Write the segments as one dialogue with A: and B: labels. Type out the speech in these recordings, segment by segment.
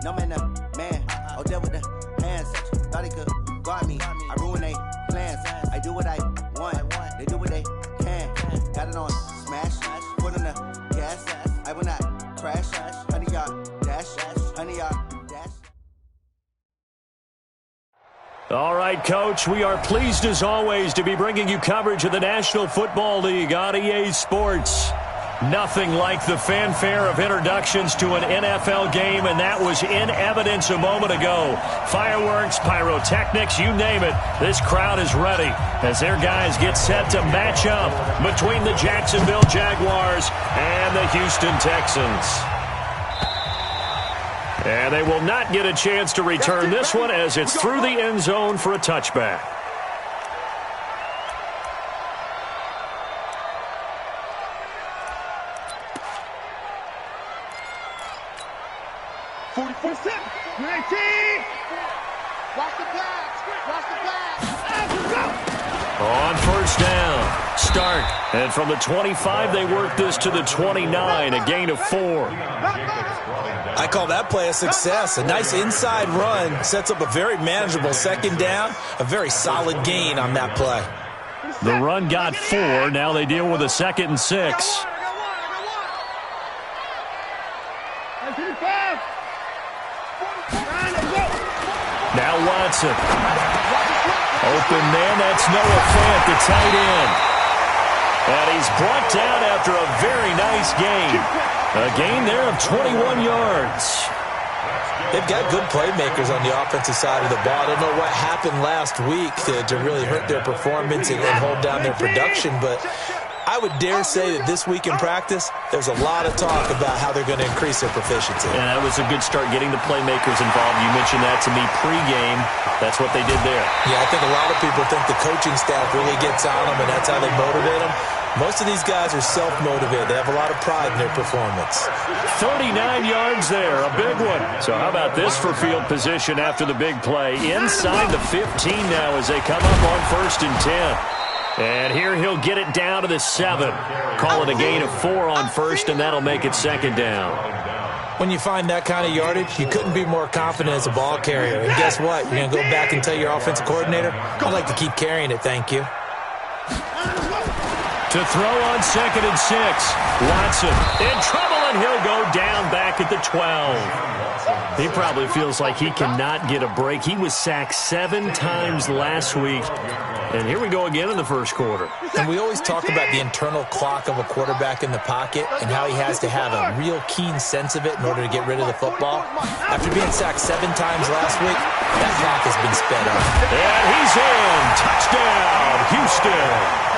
A: No man, man. Oh, there with the hands. Thought he could guard me. I ruin they plans. I do what I want. They do what they can. Got it on smash. Put on the gas. I will not crash. 100-yard dash. 100-yard dash.
B: All right, Coach, we are pleased as always to be bringing you coverage of the National Football League on EA Sports. Nothing like the fanfare of introductions to an NFL game, and that was in evidence a moment ago. Fireworks, pyrotechnics, you name it. This crowd is ready as their guys get set to match up between the Jacksonville Jaguars and the Houston Texans. And they will not get a chance to return this one as it's through the end zone for a touchback. On first down, start. And from the 25, they work this to the 29, a gain of 4.
C: I call that play a success. A nice inside run sets up a very manageable second down, a very solid gain on that play.
B: The run got 4. Now they deal with a 2nd and 6. Now Watson. Open man, that's Noah Fant, the tight end. And he's brought down after a very nice gain. A gain there of 21 yards.
C: They've got good playmakers on the offensive side of the ball. I don't know what happened last week to really hurt their performance and hold down their production, but I would dare say that this week in practice, there's a lot of talk about how they're going to increase their proficiency.
B: And that was a good start getting the playmakers involved. You mentioned that to me pregame. That's what they did there.
C: Yeah, I think a lot of people think the coaching staff really gets on them, and that's how they motivate them. Most of these guys are self-motivated. They have a lot of pride in their performance. 39
B: yards there, a big one. So how about this for field position after the big play? Inside the 15 now as they come up on 1st and 10. And here he'll get it down to the 7. Call it a gain of 4 on 1st, and that'll make it 2nd down.
C: When you find that kind of yardage, you couldn't be more confident as a ball carrier. And guess what? You're going to go back and tell your offensive coordinator, I'd like to keep carrying it, thank you.
B: To throw on 2nd and 6. Watson in trouble, and he'll go down back at the 12. He probably feels like he cannot get a break. He was sacked 7 times last week. And here we go again in the first quarter.
C: And we always talk about the internal clock of a quarterback in the pocket and how he has to have a real keen sense of it in order to get rid of the football. After being sacked 7 times last week, that clock has been sped up.
B: And he's in. Touchdown, Houston.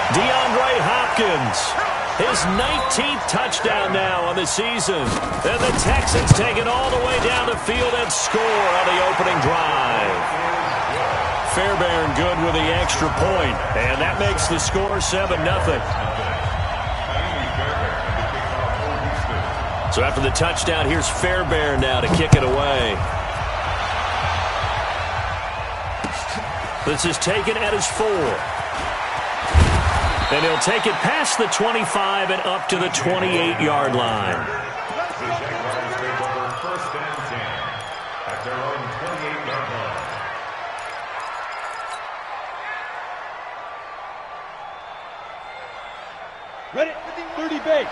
B: DeAndre Hopkins, his 19th touchdown now on the season. And the Texans take it all the way down the field and score on the opening drive. Fairbairn good with the extra point, and that makes the score 7-0. So after the touchdown, here's Fairbairn now to kick it away. This is taken at his 4. And he'll take it past the 25 and up to the 28-yard line.
D: Ready? 30 base.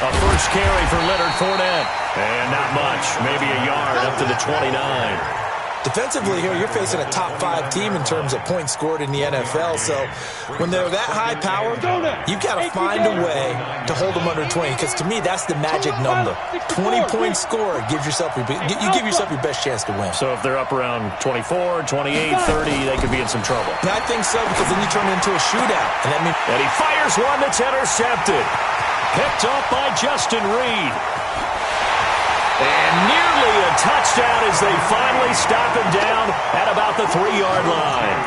B: A first carry for Leonard Fournette. And not much. Maybe a yard up to the 29.
C: Defensively here, you're facing a top 5 team in terms of points scored in the NFL. So when they're that high power, you've got to find a way to hold them under 20. Because to me, that's the magic number. 20-point score gives yourself you give yourself your best chance to win.
B: So if they're up around 24, 28, 30, they could be in some trouble.
C: And I think so, because then you turn it into a shootout.
B: And he fires one that's intercepted. Picked off by Justin Reed. And nearly a touchdown as they finally stop him down at about the 3-yard line.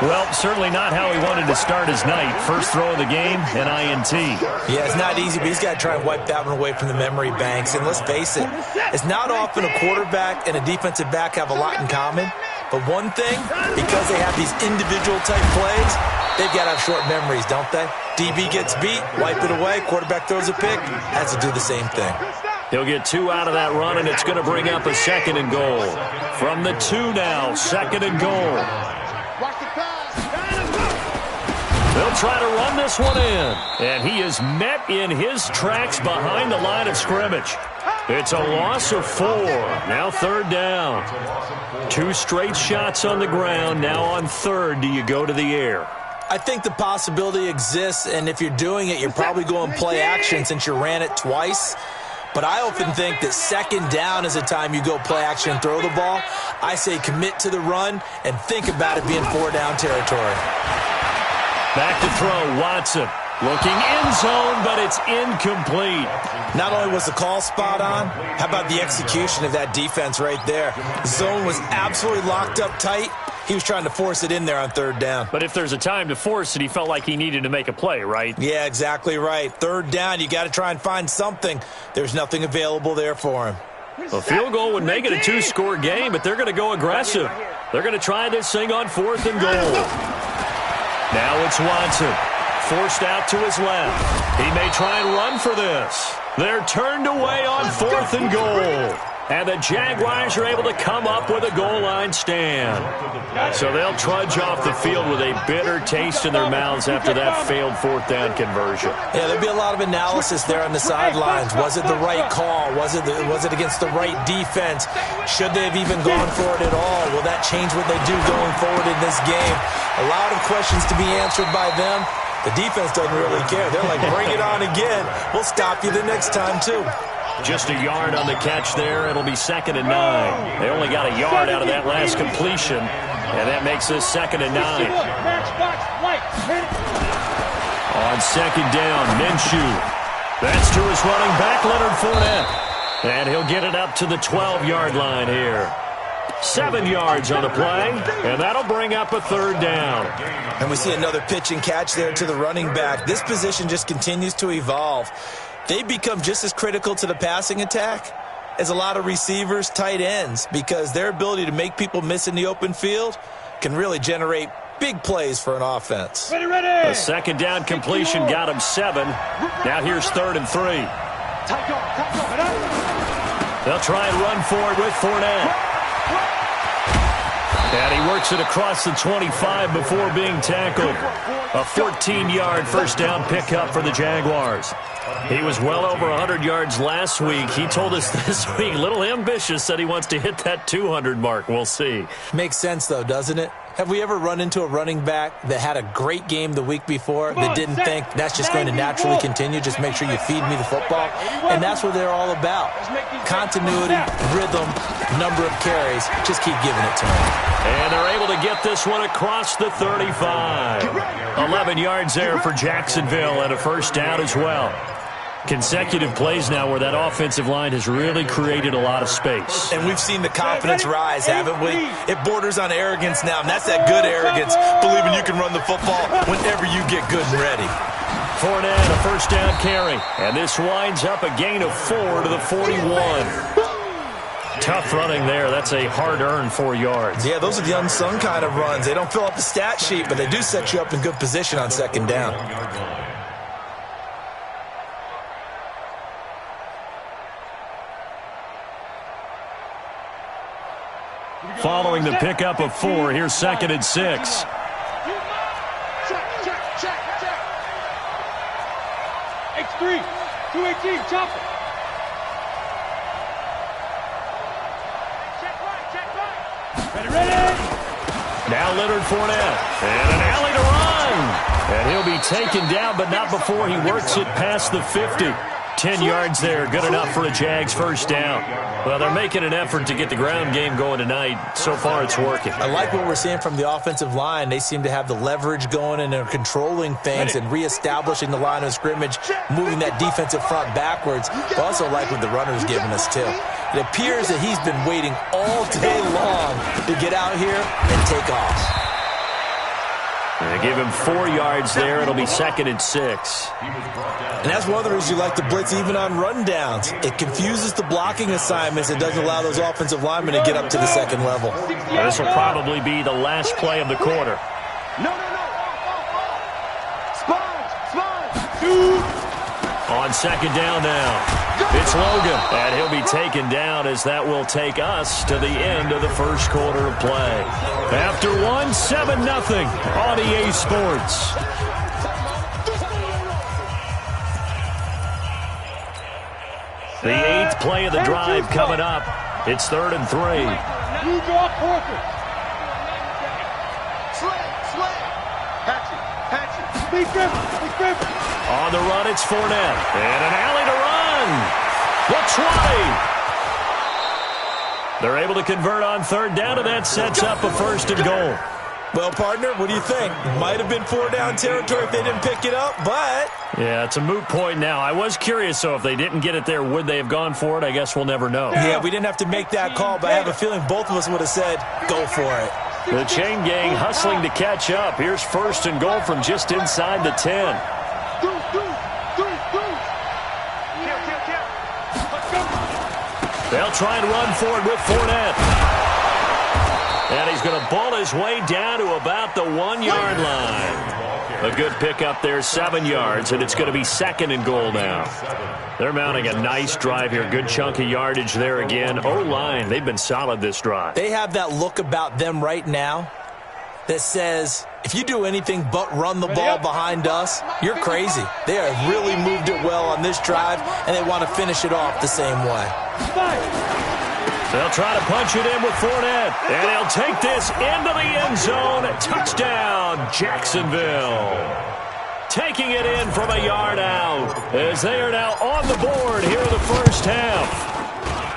B: Well, certainly not how he wanted to start his night. First throw of the game, an INT.
C: Yeah, it's not easy, but he's got to try and wipe that one away from the memory banks. And let's face it, it's not often a quarterback and a defensive back have a lot in common. But one thing, because they have these individual type plays, they've got to have short memories, don't they? DB gets beat, wipe it away, quarterback throws a pick, has to do the same thing.
B: He'll get 2 out of that run, and it's going to bring up a 2nd and goal. From the 2 now, 2nd and goal. They'll try to run this one in, and he is met in his tracks behind the line of scrimmage. It's a loss of 4. Now 3rd down. 2 straight shots on the ground. Now on 3rd, do you go to the air?
C: I think the possibility exists, and if you're doing it, you're probably going play action since you ran it twice. But I often think that 2nd down is the time you go play action and throw the ball. I say commit to the run and think about it being 4-down territory.
B: Back to throw, Watson. Looking in zone, but it's incomplete.
C: Not only was the call spot on, how about the execution of that defense right there? Zone was absolutely locked up tight. He was trying to force it in there on 3rd down.
B: But if there's a time to force it, he felt like he needed to make a play, right?
C: Yeah, exactly right. 3rd down, you got to try and find something. There's nothing available there for him.
B: A field goal would make it a 2-score game, but they're going to go aggressive. They're going to try this thing on 4th and goal. Now it's Watson. Forced out to his left. He may try and run for this. They're turned away on 4th and goal. And the Jaguars are able to come up with a goal line stand. So they'll trudge off the field with a bitter taste in their mouths after that failed 4th down conversion.
C: Yeah, there'll be a lot of analysis there on the sidelines. Was it the right call? Was it against the right defense? Should they have even gone for it at all? Will that change what they do going forward in this game? A lot of questions to be answered by them. The defense doesn't really care. They're like, bring it on again. We'll stop you the next time, too.
B: Just a yard on the catch there. It'll be 2nd and 9. They only got a yard out of that last completion, and that makes this 2nd and 9. On 2nd down, Minshew. That's to his running back, Leonard Fournette. And he'll get it up to the 12-yard line here. 7 yards on the play, and that'll bring up a 3rd down.
C: And we see another pitch and catch there to the running back. This position just continues to evolve. They become just as critical to the passing attack as a lot of receivers, tight ends, because their ability to make people miss in the open field can really generate big plays for an offense.
B: A 2nd down completion got him 7. Now here's 3rd and 3. They'll try and run for it with Fournette. And he works it across the 25 before being tackled. A 14-yard 1st down pickup for the Jaguars. He was well over 100 yards last week. He told us this week, a little ambitious, said he wants to hit that 200 mark. We'll see.
C: Makes sense, though, doesn't it? Have we ever run into a running back that had a great game the week before that didn't think that's just going to naturally continue? Just make sure you feed me the football. And that's what they're all about. Continuity, rhythm, number of carries. Just keep giving it to them.
B: And they're able to get this one across the 35. 11 yards there for Jacksonville and a 1st down as well. Consecutive plays now where that offensive line has really created a lot of space.
C: And we've seen the confidence rise, haven't we? It borders on arrogance now, and that's that good arrogance, believing you can run the football whenever you get good and ready.
B: Fournette, a 1st down carry. And this winds up a gain of 4 to the 41. Tough running there. That's a hard-earned 4 yards.
C: Yeah, those are the unsung kind of runs. They don't fill up the stat sheet, but they do set you up in good position on 2nd down.
B: Following the pickup of 4, here's 2nd and 6.
D: Check. X3, 218, chop it. Check right. Ready.
B: Now Leonard Fournette, and an alley to run. And he'll be taken down, but not before he works it past the 50. 10 yards there, good enough for a Jags 1st down. Well, they're making an effort to get the ground game going tonight. So far, it's working.
C: I like what we're seeing from the offensive line. They seem to have the leverage going, and they're controlling things and reestablishing the line of scrimmage, moving that defensive front backwards. But also like what the runner's giving us, too. It appears that he's been waiting all day long to get out here and take off.
B: They give him 4 yards there. It'll be 2nd and 6.
C: And that's one of the reasons you like to blitz even on rundowns. It confuses the blocking assignments. It doesn't allow those offensive linemen to get up to the 2nd level.
B: This will probably be the last play of the quarter. On second down now. It's Logan, and he'll be taken down as that will take us to the end of the first quarter of play. After 7-0 on EA Sports. The 8th play of the drive coming up. It's 3rd and 3.
D: You draw quarter.
B: On the run, it's Fournette. And an alley to run. The 20. They're able to convert on 3rd down, and that sets up a 1st and goal.
C: Well, partner, what do you think? Might have been 4-down territory if they didn't pick it up, but...
B: Yeah, it's a moot point now. I was curious, so if they didn't get it there, would they have gone for it? I guess we'll never know.
C: Yeah, we didn't have to make that call, but I have a feeling both of us would have said, go for it.
B: The chain gang hustling to catch up. Here's 1st and goal from just inside the 10. They'll try and run forward with Fournette. And he's going to ball his way down to about the 1-yard line. A good pickup there, 7 yards, and it's going to be 2nd and goal now. They're mounting a nice drive here. Good chunk of yardage there again. O-line, they've been solid this drive.
C: They have that look about them right now that says, if you do anything but run the ball behind us, you're crazy. They have really moved it well on this drive, and they want to finish it off the same way.
B: They'll try to punch it in with Fournette, and he'll take this into the end zone. Touchdown, Jacksonville. Taking it in from a yard out as they are now on the board here in the first half.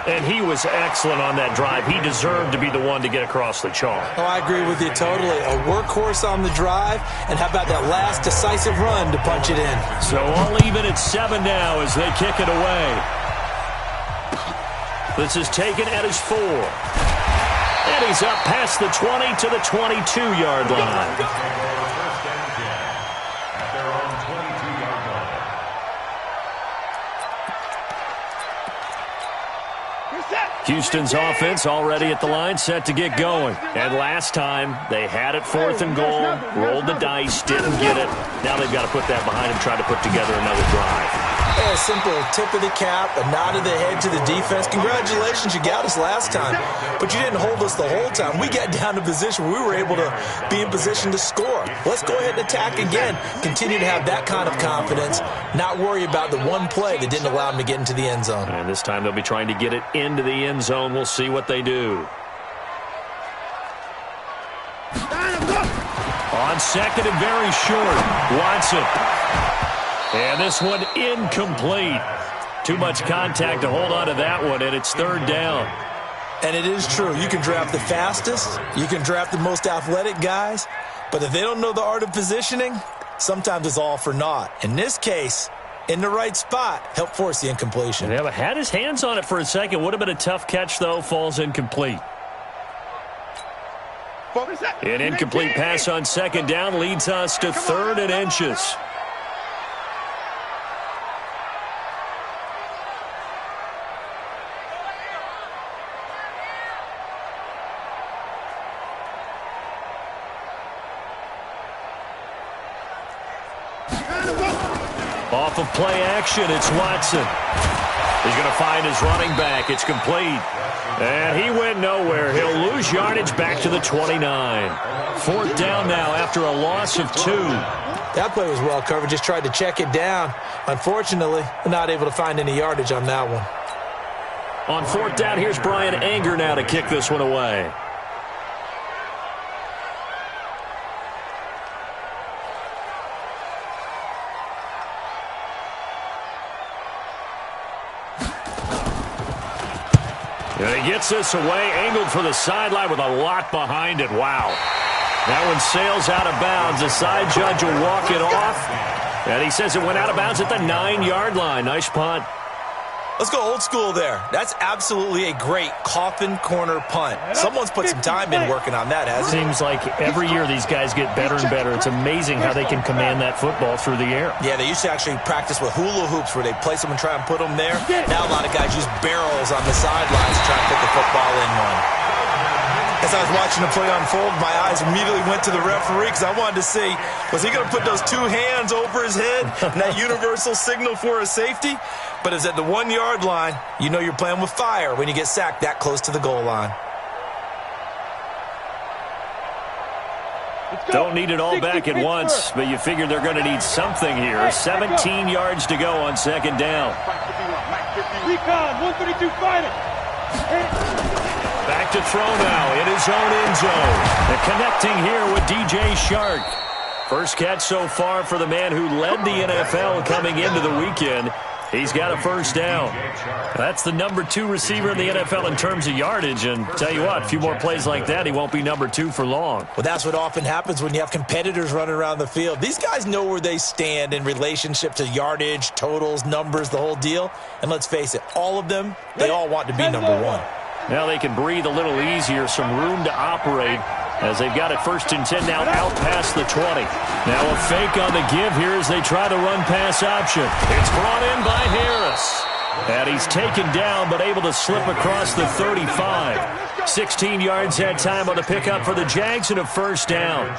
B: And he was excellent on that drive. He deserved to be the one to get across the chalk.
C: Oh, I agree with you totally. A workhorse on the drive, and how about that last decisive run to punch it in?
B: So all even at 7 now as they kick it away. This is taken at his 4. And he's up past the 20 to the 22-yard line. Houston's offense already at the line, set to get going. And last time, they had it 4th and goal, rolled the dice, didn't get it. Now they've got to put that behind them, try to put together another drive.
C: Yeah, a simple tip of the cap, a nod of the head to the defense. Congratulations, you got us last time. But you didn't hold us the whole time. We got down to position where we were able to be in position to score. Let's go ahead and attack again. Continue to have that kind of confidence, not worry about the one play that didn't allow them to get into the end zone.
B: And this time they'll be trying to get it into the end zone. We'll see what they do. On 2nd and very short, Watson. And this one incomplete. Too much contact to hold on to that one, and it's 3rd down.
C: And it is true. You can draft the fastest. You can draft the most athletic guys. But if they don't know the art of positioning, sometimes it's all for naught. In this case, in the right spot, help force the incompletion.
B: Yeah, but had his hands on it for a second. Would have been a tough catch, though. Falls incomplete. An incomplete pass on 2nd down leads us to 3rd and inches. Off of play action, it's Watson. He's going to find his running back. It's complete. And he went nowhere. He'll lose yardage back to the 29. 4th down now after a loss of 2.
C: That play was well covered. Just tried to check it down. Unfortunately, we're not able to find any yardage on that one.
B: On 4th down, here's Brian Anger now to kick this one away. And he gets this away, angled for the sideline with a lot behind it. Wow. That one sails out of bounds. The side judge will walk it off. And he says it went out of bounds at the 9-yard line. Nice punt.
C: Let's go old school there. That's absolutely a great coffin corner punt. Someone's put some time in working on that, hasn't it?
B: Seems like every year these guys get better and better. It's amazing how they can command that football through the air.
C: Yeah, they used to actually practice with hula hoops where they place them and try and put them there. Now a lot of guys use barrels on the sidelines to try and put the football in one. As I was watching the play unfold, my eyes immediately went to the referee because I wanted to see, was he going to put those two hands over his head and that universal signal for a safety? But it's at the 1 yard line. You know you're playing with fire when you get sacked that close to the goal line.
B: Don't need it all back at once, but you figure they're going to need something here. 17 yards to go on second down.
D: Recon, 132 final.
B: Back to throw now in his own end zone. And connecting here with DJ Shark. First catch so far for the man who led the NFL coming into the weekend. He's got a first down. That's the number 2 receiver in the NFL in terms of yardage. And tell you what, a few more plays like that, he won't be number 2 for long.
C: Well, that's what often happens when you have competitors running around the field. These guys know where they stand in relationship to yardage, totals, numbers, the whole deal. And let's face it, all of them, they all want to be number 1.
B: Now they can breathe a little easier, some room to operate as they've got it 1st and 10 now out past the 20. Now a fake on the give here as they try the run-pass option. It's brought in by Harris. And he's taken down but able to slip across the 35. 16 yards that time on the pickup for the Jags and a first down.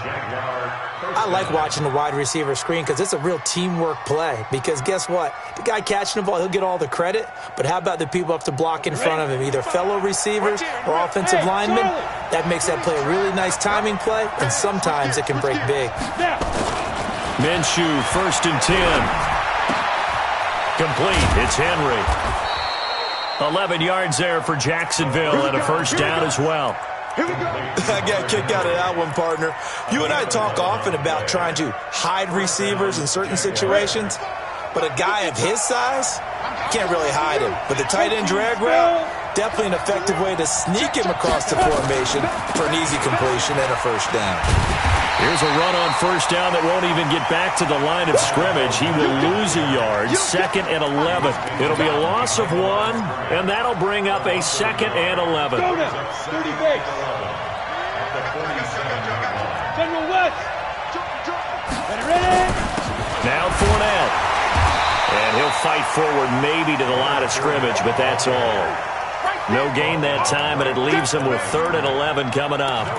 C: I like watching the wide receiver screen because it's a real teamwork play. Because guess what? The guy catching the ball, he'll get all the credit. But how about the people up to block in front of him, either fellow receivers or offensive linemen? That makes that play a really nice timing play, and sometimes it can break big.
B: Minshew, 1st and 10. Complete. It's Henry. 11 yards there for Jacksonville and a first down as well.
C: I got a kick out of that one, partner. You and I talk often about trying to hide receivers in certain situations, but a guy of his size, can't really hide him. But the tight end drag route, definitely an effective way to sneak him across the formation for an easy completion and a first down.
B: Here's a run on first down that won't even get back to the line of scrimmage. He will lose a yard. 2nd and 11. It'll be a loss of 1, and that'll bring up a 2nd and 11.
D: Go now. 30 base. General West. Ready?
B: Now Fournette. And he'll fight forward maybe to the line of scrimmage, but that's all. No gain that time, and it leaves him with 3rd and 11 coming up.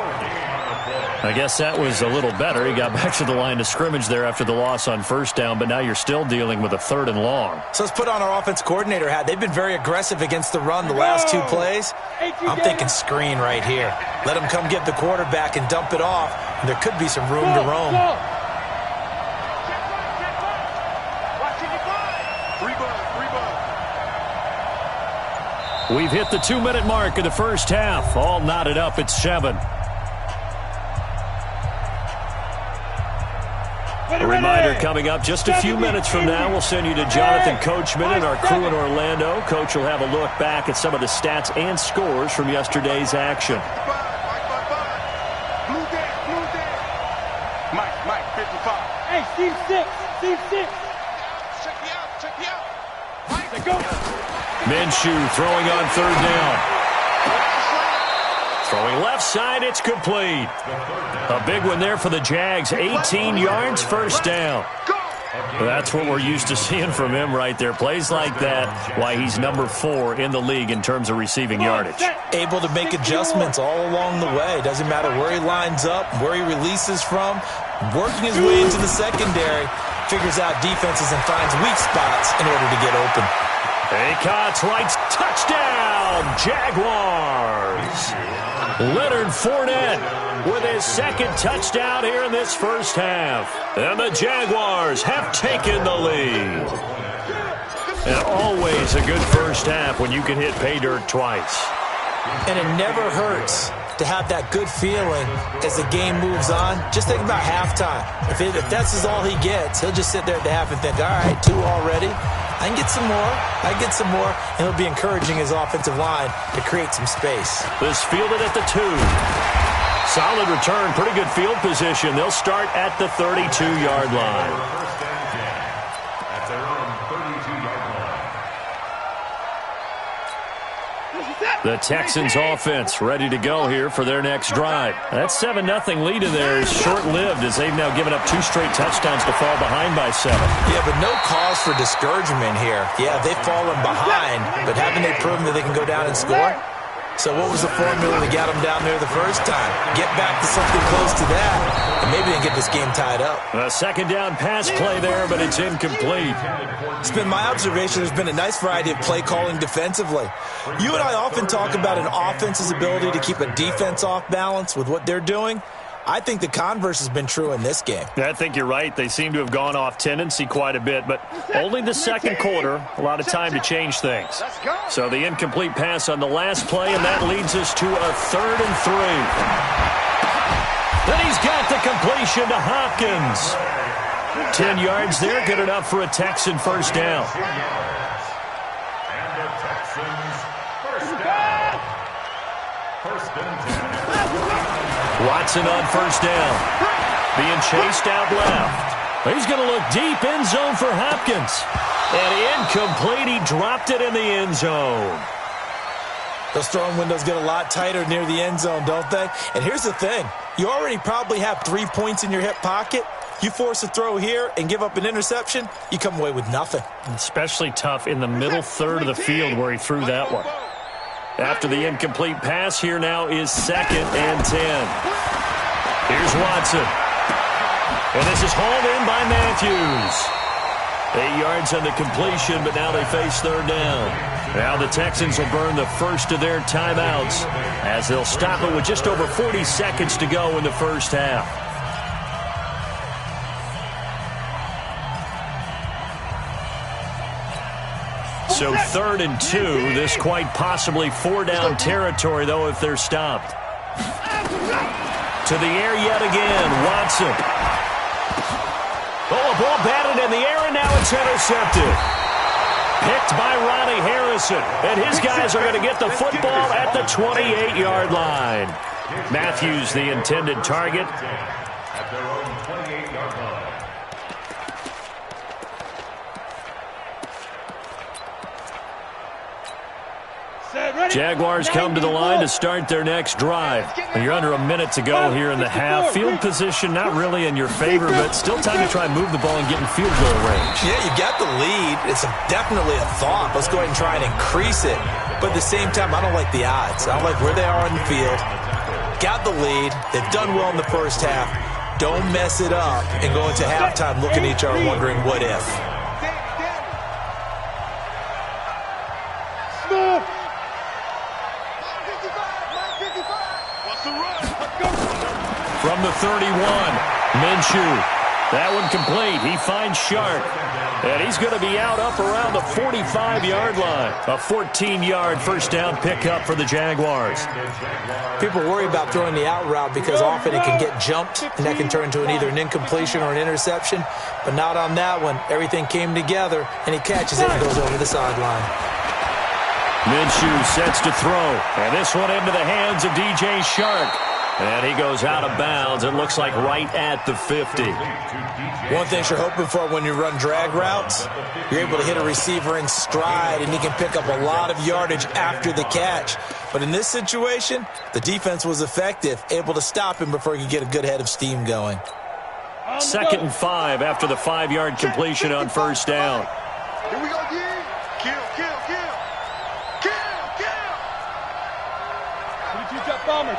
B: I guess that was a little better. He got back to the line of scrimmage there after the loss on first down, but now you're still dealing with a 3rd and long.
C: So let's put on our offense coordinator hat. They've been very aggressive against the run the last 2 plays. I'm thinking screen right here. Let him come get the quarterback and dump it off, and there could be some room to roam.
B: We've hit the 2-minute mark of the first half. All knotted up at 7. A reminder coming up just a few minutes from now. We'll send you to Jonathan Coachman and our crew in Orlando. Coach will have a look back at some of the stats and scores from yesterday's action.
D: Mike, 55. Hey, Steve 6. Check me out. Mike, go.
B: Minshew throwing on 3rd down. Throwing left side, it's complete. A big one there for the Jags. 18 yards, first down. That's what we're used to seeing from him right there. Plays like that, why he's number 4 in the league in terms of receiving yardage.
C: Able to make adjustments all along the way. Doesn't matter where he lines up, where he releases from. Working his way into the secondary. Figures out defenses and finds weak spots in order to get open.
B: Acott's right, touchdown, Jaguars. Leonard Fournette with his 2nd touchdown here in this first half. And the Jaguars have taken the lead. And always a good first half when you can hit pay dirt twice.
C: And it never hurts to have that good feeling as the game moves on. Just think about halftime. If that's all he gets, he'll just sit there at the half and think, all right, 2 already. I can get some more. And he'll be encouraging his offensive line to create some space.
B: This fielded at the 2. Solid return, pretty good field position. They'll start at the 32-yard line. The Texans offense ready to go here for their next drive. That 7-0 lead in there is short-lived as they've now given up 2 straight touchdowns to fall behind by 7.
C: Yeah, but no cause for discouragement here. Yeah, they've fallen behind, but haven't they proven that they can go down and score? So what was the formula that got them down there the first time? Get back to something close to that, and maybe then get this game tied up.
B: A second down pass play there, but it's incomplete.
C: It's been my observation there's been a nice variety of play calling defensively. You and I often talk about an offense's ability to keep a defense off balance with what they're doing. I think the converse has been true in this game.
B: I think you're right. They seem to have gone off tendency quite a bit, but only the second quarter, a lot of time to change things. So the incomplete pass on the last play, and that leads us to a 3rd and 3. Then he's got the completion to Hopkins. 10 yards there, good enough for a Texan first down. Watson on first down. Being chased out left. He's going to look deep, end zone for Hopkins. And incomplete, he dropped it in the end zone.
C: Those throwing windows get a lot tighter near the end zone, don't they? And here's the thing. You already probably have 3 points in your hip pocket. You force a throw here and give up an interception, you come away with nothing.
B: Especially tough in the middle third of the field where he threw that one. After the incomplete pass, here now is 2nd and 10. Here's Watson. And this is hauled in by Matthews. 8 yards on the completion, but now they face 3rd down. Now the Texans will burn the first of their timeouts as they'll stop it with just over 40 seconds to go in the first half. So 3rd and 2, this quite possibly 4-down territory, though, if they're stopped. To the air yet again, Watson. Oh, a ball batted in the air, and now it's intercepted. Picked by Ronnie Harrison, and his guys are going to get the football at the 28-yard line. Matthews, the intended target. At their own 28-yard line. Jaguars come to the line to start their next drive. You're under a minute to go here in the half. Field position not really in your favor, but still time to try and move the ball and get in field goal range.
C: Yeah, you got the lead. It's definitely a thought. Let's go ahead and try and increase it. But at the same time, I don't like the odds. I don't like where they are on the field. Got the lead. They've done well in the first half. Don't mess it up and go into halftime looking at each other wondering what if.
B: From the 31, Minshew. That one complete. He finds Shark. And he's going to be out up around the 45-yard line. A 14-yard first down pickup for the Jaguars.
C: People worry about throwing the out route because often it can get jumped, and that can turn into either an incompletion or an interception. But not on that one. Everything came together, and he catches it and goes over the sideline.
B: Minshew sets to throw. And this one into the hands of DJ Shark. And he goes out of bounds. It looks like right at the 50.
C: One thing you're hoping for when you run drag routes, you're able to hit a receiver in stride, and he can pick up a lot of yardage after the catch. But in this situation, the defense was effective, able to stop him before he could get a good head of steam going.
B: 2nd and 5 after the 5-yard completion on first down.
D: Here we go, again. Kill. 22-jet bomber.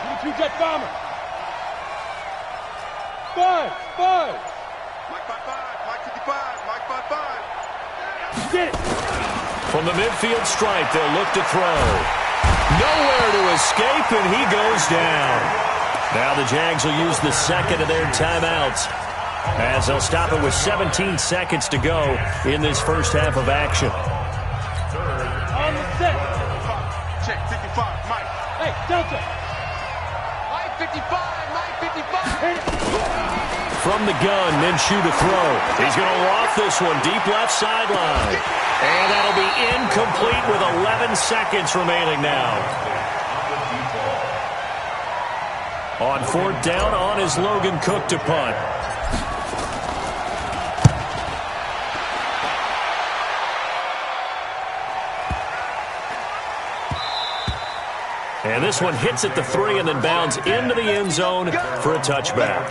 D: 5. Mike 55. Get it.
B: From the midfield stripe, they'll look to throw. Nowhere to escape, and he goes down. Now the Jags will use the second of their timeouts as they'll stop it with 17 seconds to go in this first half of action.
D: On the set. Check 55, Mike. Hey, Delta. Mike 55.
B: From the gun, Minshew to throw. He's going to loft this one deep left sideline. And that'll be incomplete with 11 seconds remaining now. On 4th down, on is Logan Cook to punt. And this one hits at the 3 and then bounds into the end zone for a touchback.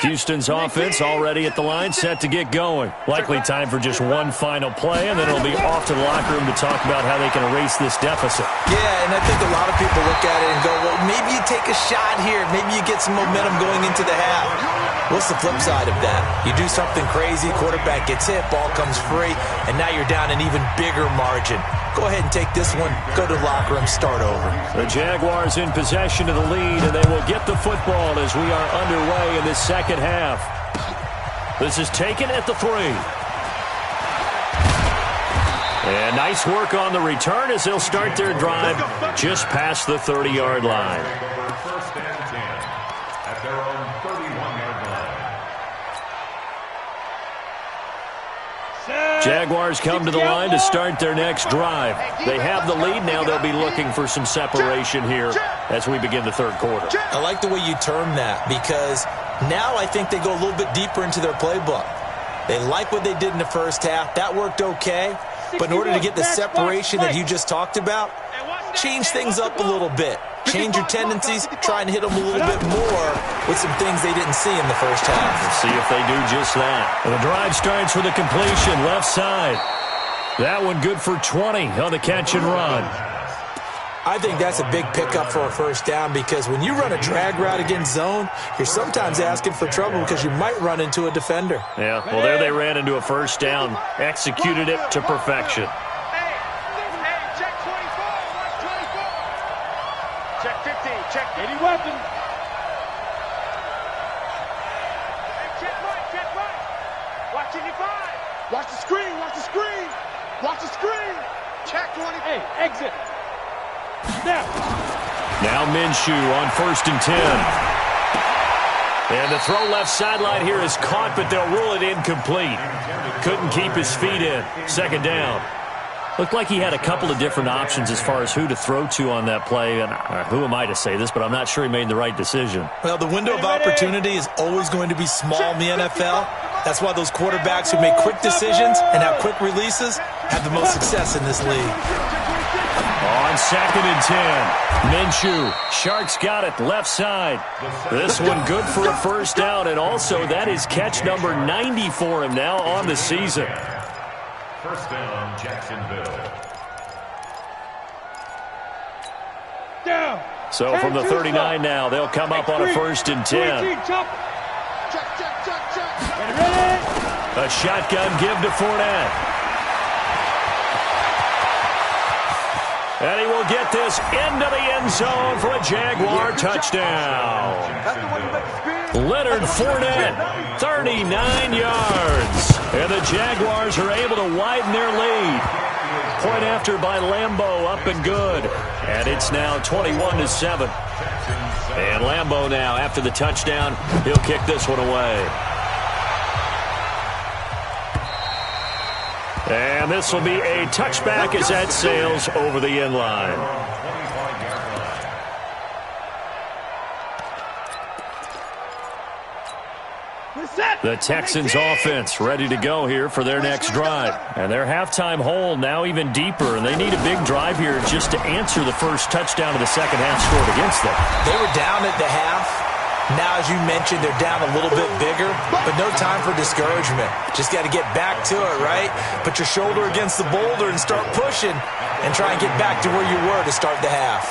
B: Houston's offense already at the line, set to get going. Likely time for just one final play, and then it'll be off to the locker room to talk about how they can erase this deficit.
C: Yeah, and I think a lot of people look at it and go, well, maybe you take a shot here. Maybe you get some momentum going into the half. What's the flip side of that? You do something crazy, quarterback gets hit, ball comes free, and now you're down an even bigger margin. Go ahead and take this one, go to the locker room, start over.
B: The Jaguars in possession of the lead, and they will get the football as we are underway in this second half. This is taken at the 3. And nice work on the return as they'll start their drive just past the 30-yard line.
E: First and 10 at their own 31-yard line.
B: Jaguars come to the line to start their next drive. They have the lead. Now they'll be looking for some separation here as we begin the third quarter.
C: I like the way you term that because now I think they go a little bit deeper into their playbook. They like what they did in the first half. That worked okay. But in order to get the separation that you just talked about, change things up a little bit. Change your tendencies, try and hit them a little bit more with some things they didn't see in the first half.
B: We'll see if they do just that. And the drive starts with a completion, left side. That one good for 20 on the catch and run.
C: I think that's a big pickup for a first down because when you run a drag route against zone, you're sometimes asking for trouble because you might run into a defender.
B: Yeah, well, there they ran into a first down, executed it to perfection.
D: Check 24, watch 24. Check 15, check any weapon. Check right. Watch 85. Watch the screen, watch the screen. Watch the screen. Check 20. Hey, exit.
B: Now Minshew on 1st and 10. And the throw left sideline here is caught, but they'll rule it incomplete. Couldn't keep his feet in. Second down. Looked like he had a couple of different options as far as who to throw to on that play. And who am I to say this, but I'm not sure he made the right decision.
C: Well, the window of opportunity is always going to be small in the NFL. That's why those quarterbacks who make quick decisions and have quick releases have the most success in this league.
B: On 2nd and 10, Minshew. Sharks got it left side. This one good for a first down, and also that is catch number 90 for him now on the season.
E: First down, Jacksonville.
B: So from the 39 now, they'll come up on a 1st and 10. A shotgun give to Fournette. And he will get this into the end zone for a Jaguar touchdown. Leonard Fournette, 39 yards. And the Jaguars are able to widen their lead. Point after by Lambeau, up and good. And it's now 21-7. And Lambeau now, after the touchdown, he'll kick this one away. And this will be a touchback as that sails over the end line. The Texans offense ready to go here for their next drive. And their halftime hole now even deeper, and they need a big drive here just to answer the first touchdown of the second half scored against them.
C: They were down at the half. Now, as you mentioned, they're down a little bit bigger, but no time for discouragement. Just got to get back to it, right? Put your shoulder against the boulder and start pushing and try and get back to where you were to start the half.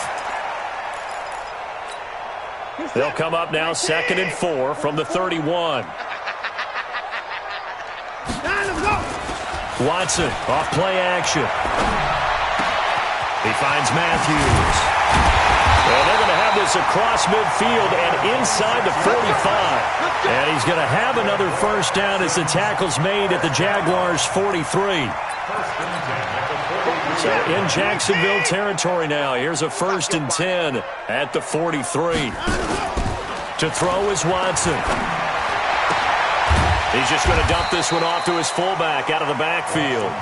B: They'll come up now 2nd and 4 from the 31. Watson off play action. He finds Matthews. And they're going to have this across midfield and inside the 45. And he's going to have another first down as the tackle's made at the Jaguars' 43. So in Jacksonville territory now. Here's a 1st and 10 at the 43. To throw is Watson. He's just going to dump this one off to his fullback out of the backfield.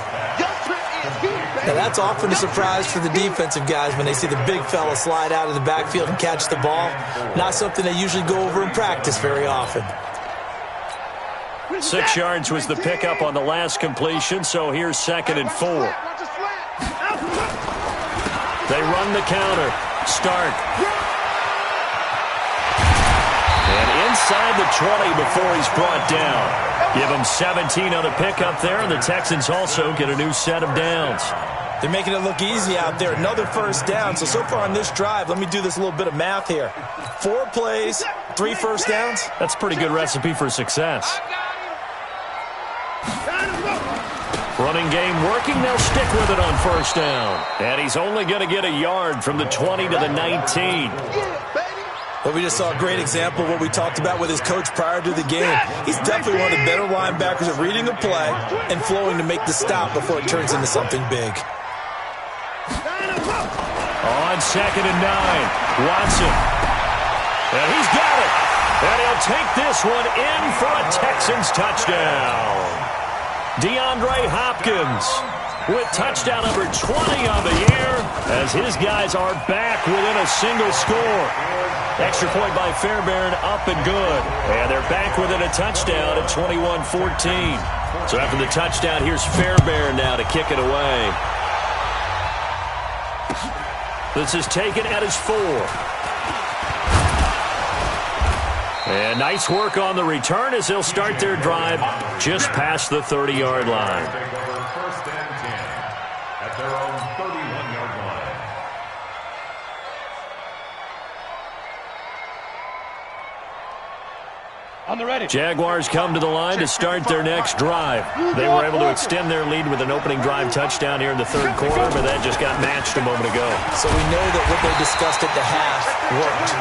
C: Now that's often a surprise for the defensive guys when they see the big fella slide out of the backfield and catch the ball. Not something they usually go over in practice very often.
B: 6 yards was the pickup on the last completion, so here's 2nd and 4. They run the counter. Stark. And inside the 20 before he's brought down. Give him 17 on the pickup there, and the Texans also get a new set of downs.
C: They're making it look easy out there. Another first down. So far on this drive, let me do this little bit of math here. 4 plays, 3 first downs.
B: That's a pretty good recipe for success. Running game working. They'll stick with it on first down. And he's only going to get a yard from the 20 to the 19.
C: Well, we just saw a great example of what we talked about with his coach prior to the game. He's definitely one of the better linebackers at reading a play and flowing to make the stop before it turns into something big.
B: On 2nd and 9, Watson. And he's got it. And he'll take this one in for a Texans touchdown. DeAndre Hopkins with touchdown number 20 on the year as his guys are back within a single score. Extra point by Fairbairn, up and good. And they're back within a touchdown at 21-14. So after the touchdown, here's Fairbairn now to kick it away. This is taken at his 4. And nice work on the return as they'll start their drive just past the 30-yard line.
E: First and 10 at their own 31-yard line.
D: On the ready.
B: Jaguars come to the line to start their next drive. They were able to extend their lead with an opening drive touchdown here in the 3rd quarter, but that just got matched a moment ago.
C: So we know that what they discussed at the half worked.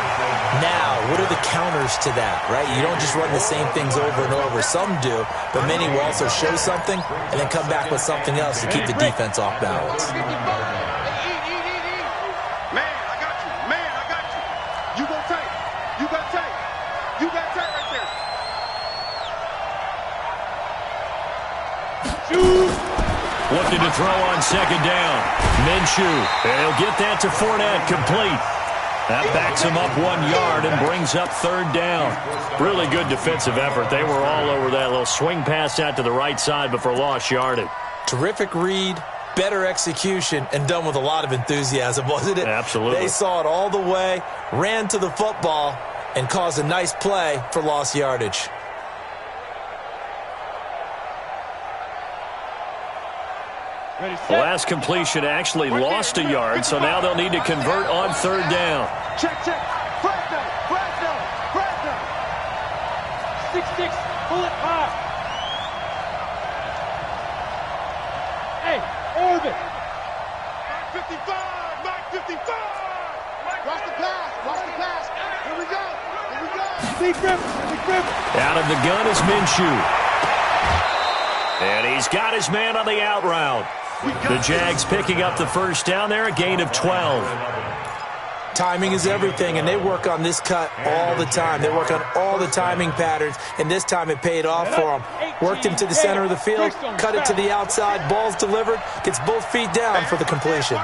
C: Now, what are the counters to that, right? You don't just run the same things over and over. Some do, but many will also show something and then come back with something else to keep the defense off balance.
D: Man, I got you. Man, I got you. You go tight. You got tight. You got tight right there.
B: Looking to throw on 2nd down. Minshew, and he'll get that to Fournette, complete. That backs him up 1 yard and brings up 3rd down. Really good defensive effort. They were all over that little swing pass out to the right side before lost yardage.
C: Terrific read, better execution, and done with a lot of enthusiasm, wasn't it?
B: Absolutely.
C: They saw it all the way, ran to the football, and caused a nice play for lost yardage.
B: The last completion actually lost a yard, so now they'll need to convert on 3rd down.
D: Check. Flag down. 6-6. Pull it high. Hey, Orbit. 955. Watch the pass. Here we go. Big grip.
B: Out of the gun is Minshew. And he's got his man on the out route. The Jags picking up the first down there, a gain of 12.
C: Timing is everything, and they work on this cut all the time. They work on all the timing patterns, and this time it paid off for them. Worked him to the center of the field, cut it to the outside, ball's delivered, gets both feet down for the completion.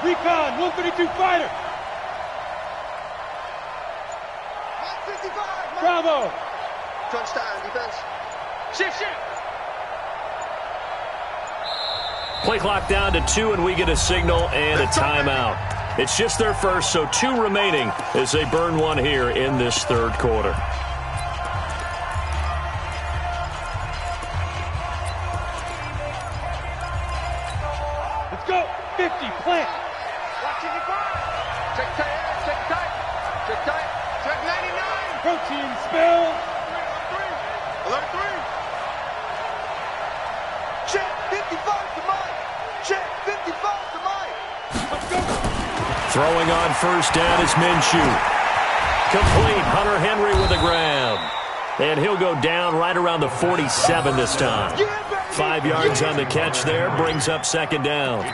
D: Recon, 132 fighter. Bravo.
F: Touchdown, defense.
D: Shift.
B: Play clock down to 2, and we get a signal and a timeout. It's just their first, so 2 remaining as they burn one here in this 3rd quarter.
D: Let's go. 50, plant.
F: Watching your fire. Check tight. Check 99.
D: Protein spill.
F: Alert 3. Check 55 to Mike. Check 55 to Mike.
D: Let's go.
B: Throwing on first down is Minshew. Complete. Hunter Henry with a grab. And he'll go down right around the 47 this time. 5 yards on the catch there. Brings up 2nd down.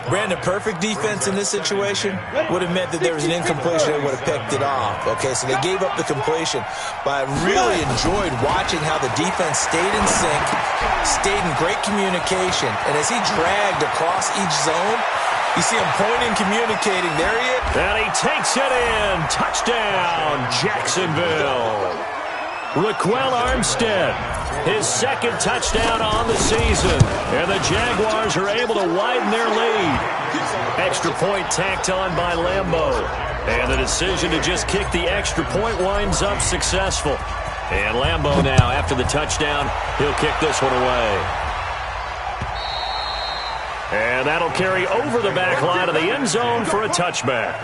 C: Brandon, perfect defense in this situation would have meant that there was an incompletion and would have picked it off. Okay, so they gave up the completion. But I really enjoyed watching how the defense stayed in sync, stayed in great communication. And as he dragged across each zone, you see him pointing, communicating. There he is.
B: And he takes it in. Touchdown, Jacksonville. Raquel Armstead, his second touchdown on the season. And the Jaguars are able to widen their lead. Extra point tacked on by Lambeau. And the decision to just kick the extra point winds up successful. And Lambeau now, after the touchdown, he'll kick this one away. And that'll carry over the back line of the end zone for a touchback.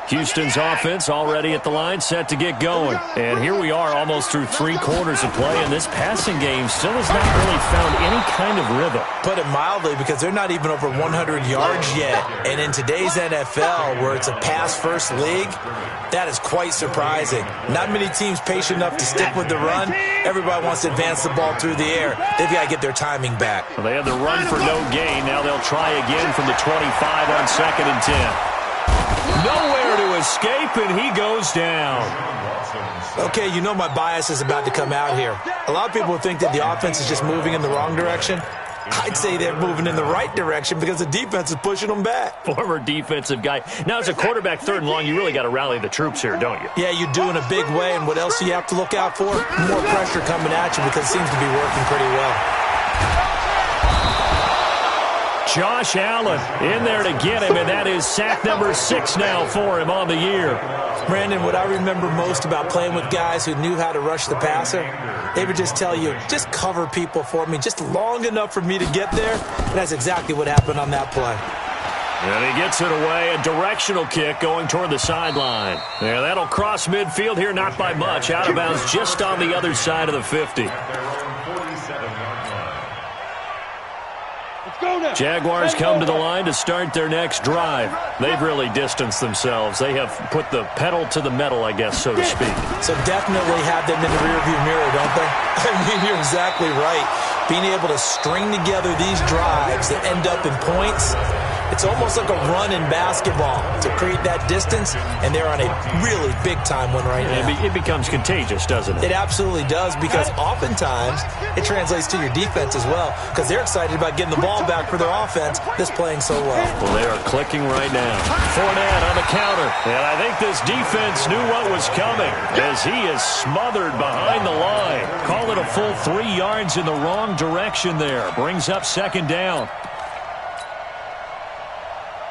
B: Houston's offense already at the line, set to get going. And here we are almost through 3 quarters of play, and this passing game still has not really found any kind of rhythm.
C: Put it mildly, because they're not even over 100 yards yet. And in today's NFL, where it's a pass-first league, that is quite surprising. Not many teams patient enough to stick with the run. Everybody wants to advance the ball through the air. They've got to get their timing back.
B: Well, they had the run for no gain. Now they'll try again from the 25 on 2nd and 10. Nowhere to escape, and he goes down.
C: Okay, you know my bias is about to come out here. A lot of people think that the offense is just moving in the wrong direction. I'd say they're moving in the right direction because the defense is pushing them back.
B: Former defensive guy. Now, as a quarterback, 3rd and long, you really got to rally the troops here, don't you?
C: Yeah, you do in a big way, and what else do you have to look out for? More pressure coming at you because it seems to be working pretty well.
B: Josh Allen in there to get him, and that is sack number 6 now for him on the year.
C: Brandon, what I remember most about playing with guys who knew how to rush the passer, they would just tell you, just cover people for me, just long enough for me to get there. And that's exactly what happened on that play.
B: And he gets it away, a directional kick going toward the sideline. Yeah, that'll cross midfield here, not by much. Out of bounds just on the other side of the 50. Jaguars come to the line to start their next drive. They've really distanced themselves. They have put the pedal to the metal, I guess, so to speak.
C: So definitely have them in the rearview mirror, don't they? I mean, you're exactly right. Being able to string together these drives that end up in points, it's almost like a run in basketball to create that distance, and they're on a really big-time one right now.
B: It becomes contagious, doesn't it?
C: It absolutely does, because oftentimes it translates to your defense as well, because they're excited about getting the ball back for their offense that's playing so well.
B: Well, they are clicking right now. Fournette on the counter, and I think this defense knew what was coming as he is smothered behind the line. Call it a full 3 yards in the wrong direction there. Brings up 2nd down.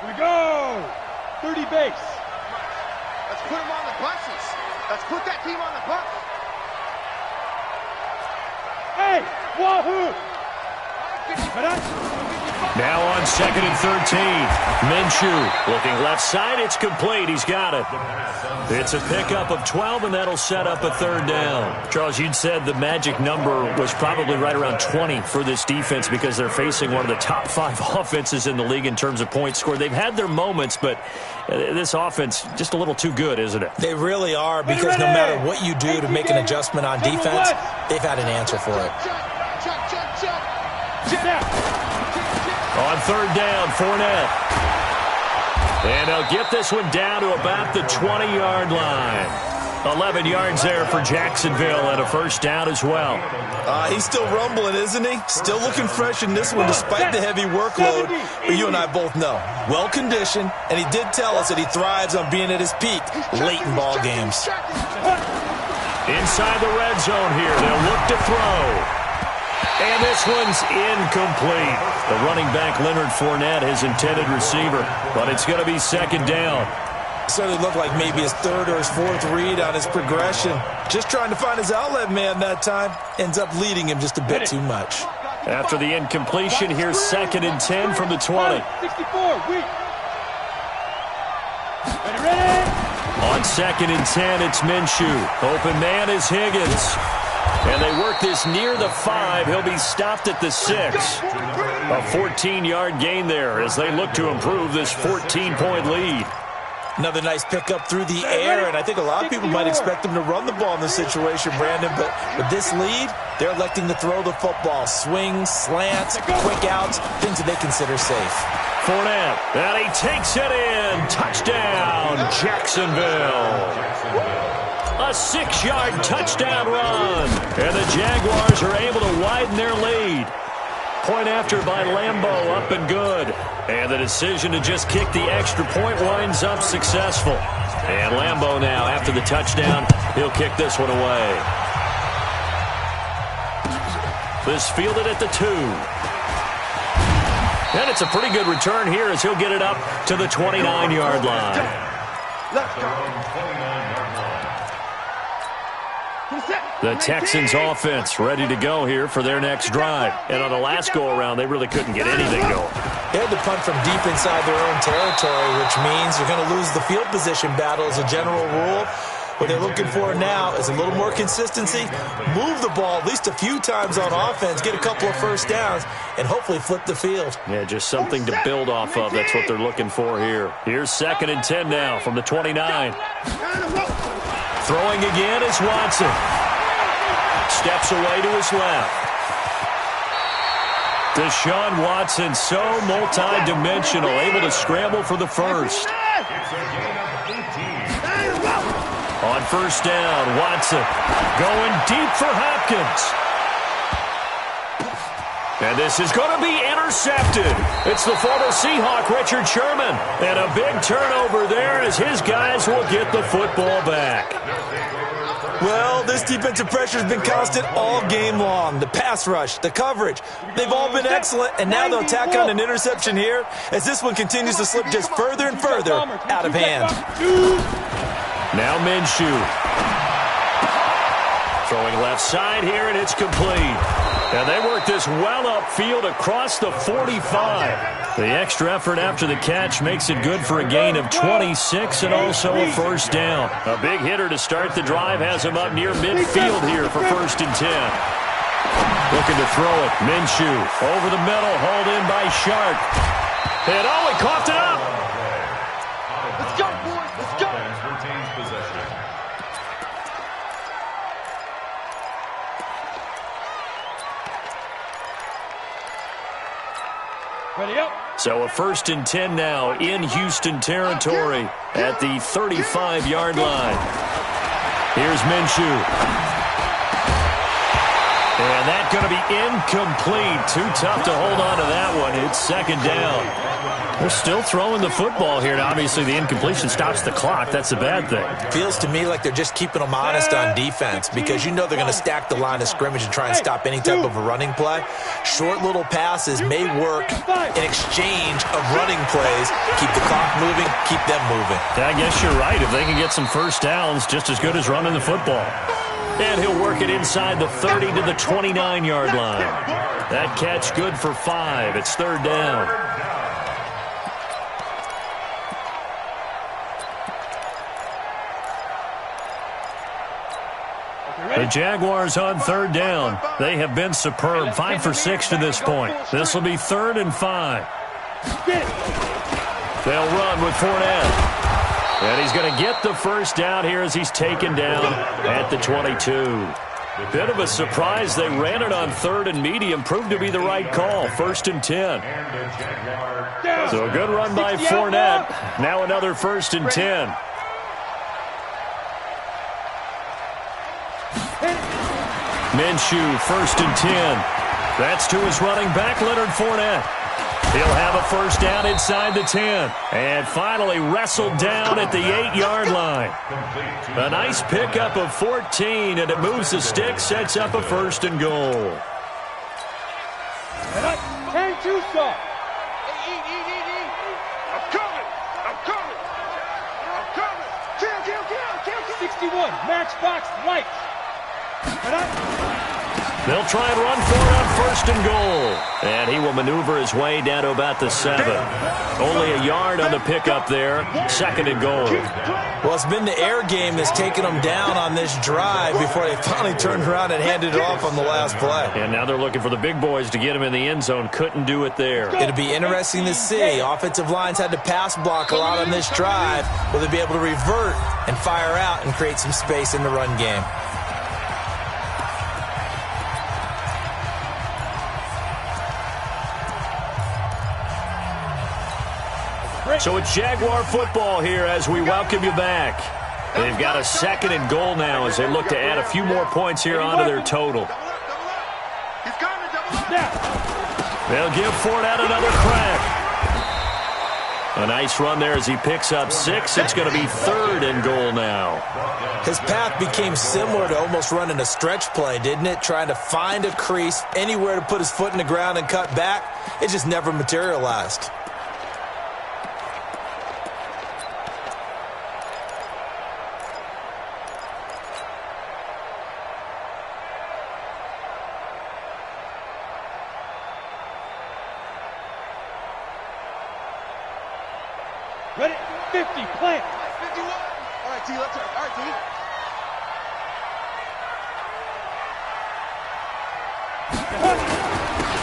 D: We go! 30 base.
F: Let's put them on the buses. Let's put that team on the bus.
D: Hey, wahoo!
B: Now on 2nd and 13. Minshew looking left side. It's complete. He's got it. It's a pickup of 12, and that'll set up a 3rd down. Charles, you'd said the magic number was probably right around 20 for this defense because they're facing one of the top 5 offenses in the league in terms of points scored. They've had their moments, but this offense just a little too good, isn't it?
C: They really are, because no matter what you do to make an adjustment on defense, they've had an answer for it.
B: On 3rd down, Fournette. And they'll get this one down to about the 20-yard line. 11 yards there for Jacksonville, and a 1st down as well.
C: He's still rumbling, isn't he? Still looking fresh in this one despite the heavy workload. But you and I both know, well-conditioned, and he did tell us that he thrives on being at his peak late in ball games.
B: Inside the red zone here, they'll look to throw. And this one's incomplete. The running back, Leonard Fournette, his intended receiver. But it's going to be 2nd down.
C: Certainly looked like maybe his 3rd or his 4th read on his progression. Just trying to find his outlet man that time. Ends up leading him just a bit too much.
B: After the incompletion, here's 2nd and 10 from the 20.
D: 64, weak. Ready?
B: On 2nd and 10, it's Minshew. Open man is Higgins. And they work this near the 5. He'll be stopped at the 6. A 14-yard gain there as they look to improve this 14-point lead.
C: Another nice pickup through the air, and I think a lot of people might expect them to run the ball in this situation, Brandon, but with this lead, they're electing to throw the football. Swings, slants, quick outs, things that they consider safe.
B: Fournette, and he takes it in. Touchdown, Jacksonville. A 6-yard touchdown run. And the Jaguars are able to widen their lead. Point after by Lambeau, up and good. And the decision to just kick the extra point winds up successful. And Lambeau now, after the touchdown, he'll kick this one away. This fielded at the 2. And it's a pretty good return here as he'll get it up to the 29-yard line.
F: Let's go.
B: The Texans offense ready to go here for their next drive. And on the last go-around, they really couldn't get anything going.
C: They had to punt from deep inside their own territory, which means you're going to lose the field position battle as a general rule. What they're looking for now is a little more consistency, move the ball at least a few times on offense, get a couple of first downs, and hopefully flip the field.
B: Yeah, just something to build off of. That's what they're looking for here. Here's 2nd and 10 now from the 29. Throwing again is Watson. Steps away to his left. Deshaun Watson, so multi-dimensional, able to scramble for the first. On first down, Watson going deep for Hopkins. And this is going to be intercepted. It's the former Seahawk, Richard Sherman. And a big turnover there as his guys will get the football back.
C: Well, this defensive pressure has been constant all game long. The pass rush, the coverage, they've all been excellent, and now they'll tack on an interception here as this one continues to slip just further and further out of hand.
B: Now Minshew. Throwing left side here, and it's complete. And they work this well upfield across the 45. The extra effort after the catch makes it good for a gain of 26 and also a first down. A big hitter to start the drive has him up near midfield here for 1st and 10. Looking to throw it. Minshew over the middle, hauled in by Sharp. And he coughed it up.
F: Let's go, boys. Let's go.
E: Retains possession.
D: Ready up.
B: So a 1st and 10 now in Houston territory at the 35-yard line. Here's Minshew. And that's going to be incomplete. Too tough to hold on to that one. It's 2nd down. They're still throwing the football here. Now, obviously, the incompletion stops the clock. That's a bad thing.
C: Feels to me like they're just keeping them honest on defense because you know they're going to stack the line of scrimmage and try and stop any type of a running play. Short little passes may work in exchange of running plays. Keep the clock moving, keep them moving.
B: I guess you're right. If they can get some first downs, just as good as running the football. And he'll work it inside the 30 to the 29-yard line. That catch good for 5. It's 3rd down. The Jaguars on 3rd down. They have been superb. 5 for 6 to this point. This will be 3rd and 5. They'll run with Fournette. And he's going to get the first down here as he's taken down at the 22. Bit of a surprise. They ran it on 3rd and medium. Proved to be the right call. 1st and 10. So a good run by Fournette. Now another 1st and 10. Minshew, 1st and 10. That's to his running back, Leonard Fournette. He'll have a first down inside the 10. And finally wrestled down at the 8-yard line. A nice pickup of 14, and it moves the stick, sets up a 1st and goal.
D: Hang too soft.
F: Eat. I'm coming. Kill.
D: 61, matchbox lights.
B: They'll try and run for it on 1st and goal. And he will maneuver his way down to about the 7. Only a yard on the pickup there. 2nd and goal.
C: Well, it's been the air game that's taken them down on this drive before they finally turned around and handed it off on the last play.
B: And now they're looking for the big boys to get him in the end zone. Couldn't do it there.
C: It'll be interesting to see. Offensive lines had to pass block a lot on this drive. Will they be able to revert and fire out and create some space in the run game?
B: So it's Jaguar football here as we welcome you back. They've got a 2nd and goal now as they look to add a few more points here onto their total. They'll give Fournette another crack. A nice run there as he picks up 6. It's going to be 3rd and goal now.
C: His path became similar to almost running a stretch play, didn't it? Trying to find a crease, anywhere to put his foot in the ground and cut back. It just never materialized.
D: Ready? 50, plant.
F: 51. All right, T, let's turn. All right, T.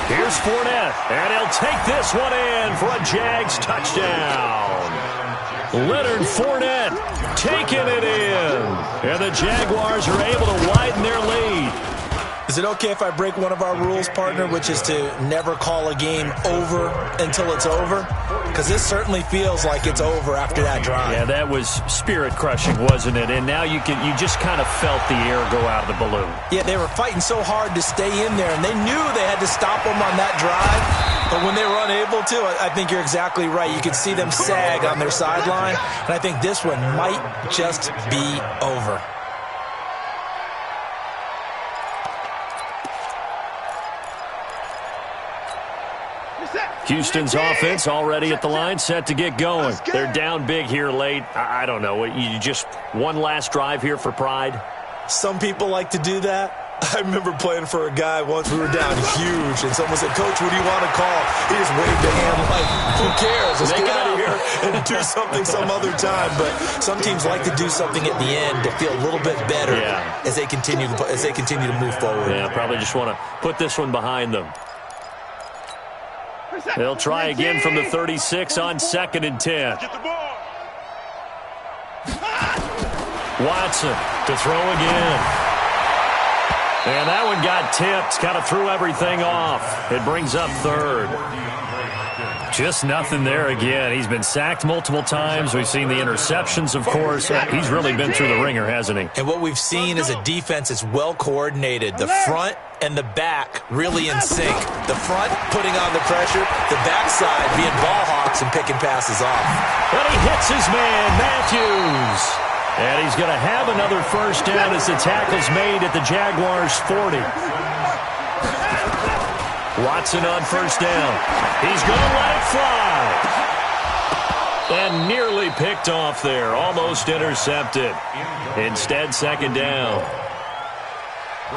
B: Here's Fournette, and he'll take this one in for a Jags touchdown. Leonard Fournette taking it in, and the Jaguars are able to widen their lead.
C: Is it okay if I break one of our rules, partner, which is to never call a game over until it's over? Because this certainly feels like it's over after that drive.
B: Yeah, that was spirit-crushing, wasn't it? And now you just kind of felt the air go out of the balloon.
C: Yeah, they were fighting so hard to stay in there, and they knew they had to stop them on that drive. But when they were unable to, I think you're exactly right. You could see them sag on their sideline, and I think this one might just be over.
B: Houston's offense already at the line, set to get going. They're down big here late. I don't know. You just one last drive here for pride?
C: Some people like to do that. I remember playing for a guy once. We were down huge, and someone said, "Coach, what do you want to call?" He just waved a hand like, "Who cares? Let's get out of here and do something some other time." But some teams like to do something at the end to feel a little bit better as they continue to move forward.
B: Yeah, probably just want to put this one behind them. They'll try again from the 36 on 2nd and 10. Watson to throw again. And that one got tipped, kind of threw everything off. It brings up 3rd. Just nothing there again. He's been sacked multiple times. We've seen the interceptions, of course. He's really been through the ringer, hasn't he?
C: And what we've seen is a defense that's well coordinated. The front and the back really in sync. The front putting on the pressure, the backside being ball hawks and picking passes off.
B: And he hits his man, Matthews. And he's going to have another first down as the tackle's made at the Jaguars' 40. Watson on first down. He's going to let it fly. And nearly picked off there. Almost intercepted. Instead, 2nd down.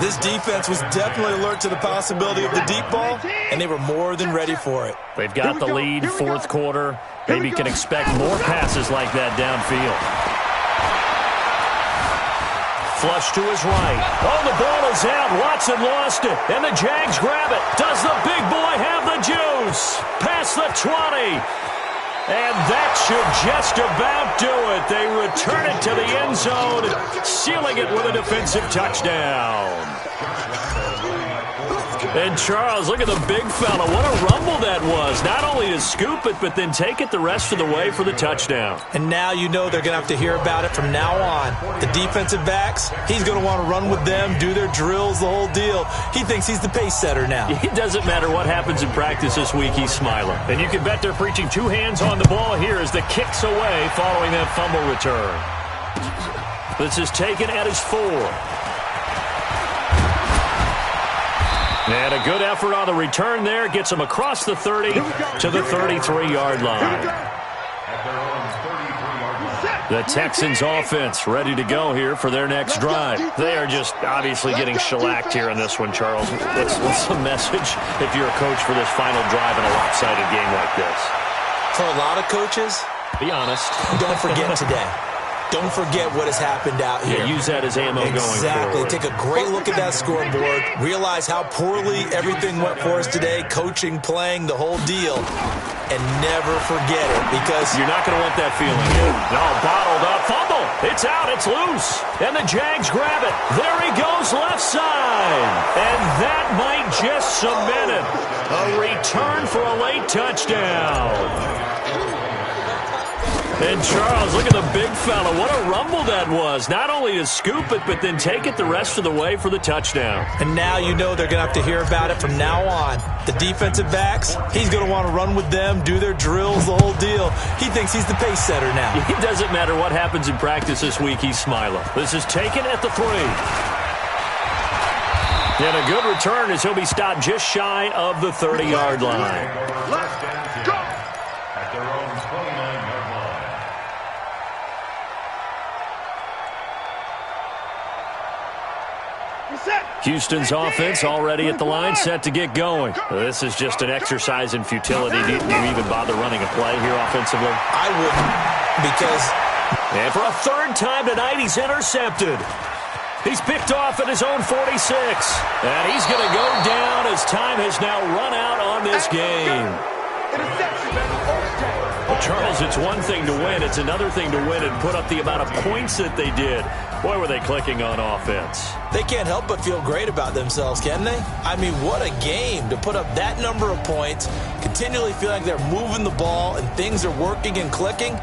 C: This defense was definitely alert to the possibility of the deep ball, and they were more than ready for it.
B: They've got the lead, 4th quarter. Maybe can expect more passes like that downfield. Flush to his right. Oh, the ball is out. Watson lost it. And the Jags grab it. Does the big boy have the juice? Past the 20. And that should just about do it. They return it to the end zone, sealing it with a defensive touchdown. And Charles, look at the big fella. What a rumble that was. Not only to scoop it, but then take it the rest of the way for the touchdown.
C: And now you know they're going to have to hear about it from now on. The defensive backs, he's going to want to run with them, do their drills, the whole deal. He thinks he's the pace setter now.
B: It doesn't matter what happens in practice this week, he's smiling. And you can bet they're preaching 2 hands on the ball here as the kick's away following that fumble return. This is taken at his 4. And a good effort on the return there. Gets him across the 30 to the 33-yard line. The Texans offense ready to go here for their next drive. They are just obviously getting shellacked here in this one, Charles. What's the message if you're a coach for this final drive in a lopsided game like this?
C: For a lot of coaches,
B: be honest.
C: Don't forget today. Don't forget what has happened out here.
B: Yeah, use that as ammo going forward.
C: Exactly. Take a great look at that scoreboard. Realize how poorly everything went for us today. Coaching, playing, the whole deal. And never forget it because
B: you're not going to want that feeling. No, bottled up. Fumble. It's out. It's loose. And the Jags grab it. There he goes left side. And that might just cement it. A return for a late touchdown. And Charles, look at the big fella. What a rumble that was. Not only to scoop it, but then take it the rest of the way for the touchdown.
C: And now you know they're going to have to hear about it from now on. The defensive backs, he's going to want to run with them, do their drills, the whole deal. He thinks he's the pace setter now.
B: It doesn't matter what happens in practice this week, he's smiling. This is taken at the 3. And a good return as he'll be stopped just shy of the 30-yard line.
E: Let's go! At their own 29-yard line.
B: Houston's offense already at the line, set to get going. This is just an exercise in futility. Do you even bother running a play here offensively?
C: I wouldn't, because...
B: And for a third time tonight, he's intercepted. He's picked off at his own 46. And he's going to go down as time has now run out on this game. Well, Charles, it's one thing to win. It's another thing to win and put up the amount of points that they did. Boy, were they clicking on offense.
C: They can't help but feel great about themselves, can they? I mean, what a game to put up that number of points, continually feel like they're moving the ball and things are working and clicking.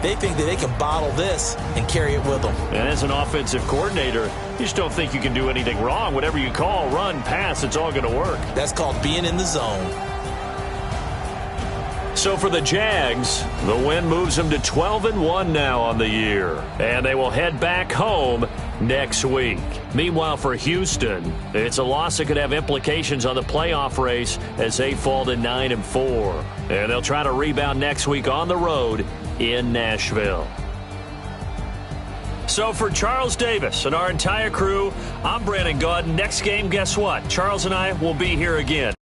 C: They think that they can bottle this and carry it with them.
B: And as an offensive coordinator, you just don't think you can do anything wrong. Whatever you call, run, pass, it's all going to work.
C: That's called being in the zone.
B: So for the Jags, the win moves them to 12-1 now on the year. And they will head back home next week. Meanwhile, for Houston, it's a loss that could have implications on the playoff race as they fall to 9-4. And they'll try to rebound next week on the road in Nashville. So for Charles Davis and our entire crew, I'm Brandon Gaudin. Next game, guess what? Charles and I will be here again.